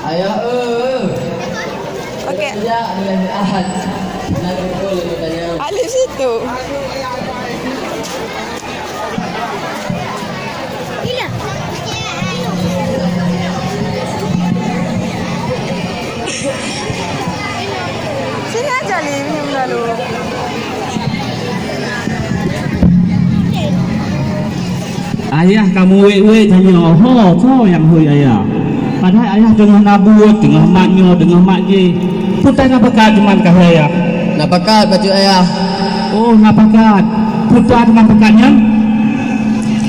Ayah Okey. Ya, dengan Ahad. Nak betul dia tanya. Alif situ. Gila. Sini aja Alif, minum dulu. Ayah kamu wek tanya, ho yang hui ayah. Padahal ayah tengah nabut, tengah maknya, tengah makji. Putai nak pakat cuman kah ayah? Nak pakat baju ayah. Oh nak pakat. Putai cuman pakatnya.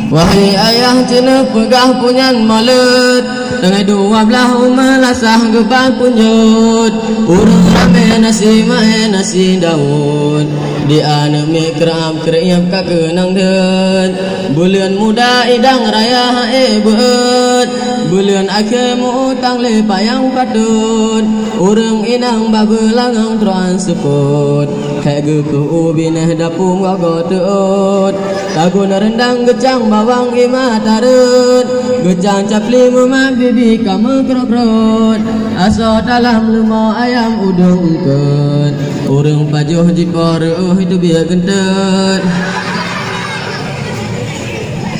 Wahai ayah cina pegah punyan malut, dengan 12 melasah gebang punjut. Urang ramai nasi mae nasi daun, di ane mi keram kriam ka kenang den. Bulan muda idang raya beut, bulan akhir mu utang le payang patut. Urang inang babelangang troan seput, kayak geku ubineh dapung wago teut. Tagun rendang gecang bawang ima tarut, gecang capli mama bibi kamu krok-krok. Aso dalam lemau ayam udung ungkut, urang pajuh jipor itu biar gentet.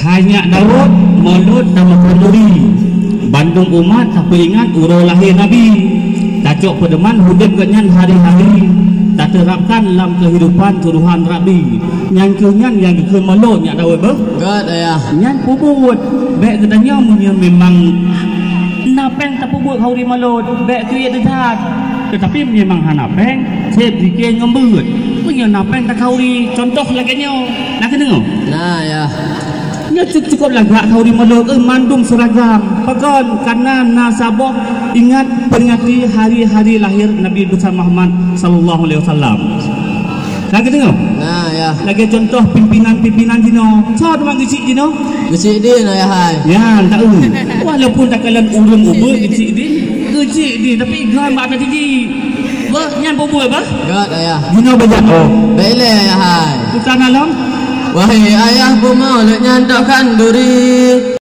Hanya Daud, Maulud dan Mekanduri. Bandung umat tapi ingat urau lahir Nabi. Tacok pedeman hidup kenyan hari-hari. Tak terapkan dalam kehidupan turuhan Rabi. Yang kenyan yang ke Maulud nyak Daud ber. God ayah. Nyan puput. Bek katanya memang napeng tak puput kau di Maulud. Bek tu ia dekat. Tetapi memang hanapeng sep dikir ngembut. Punya napeng tak kau di contoh laganya. Nak kena. Nah ya. Nya cukup lagak kau di Maulud mandum seragam. Pakon karena nasabah ingat peringati hari-hari lahir Nabi besar Muhammad sallallahu alaihi wasallam. Lagi tengok. Nah ya. Lagi contoh pimpinan-pimpinan dino. Cak memang gecik dino. Gecik din ayah hai. Ya, tak tahu. Walaupun tak kalan urung ubur gecik din. Gecik din tapi gambar tak tinggi. Bah, nyan bobo bah. God ayah. Dino banyak oh. Baile ayah hai. Bukan alam. Wahai ayah bu maulid nyantakkan duri.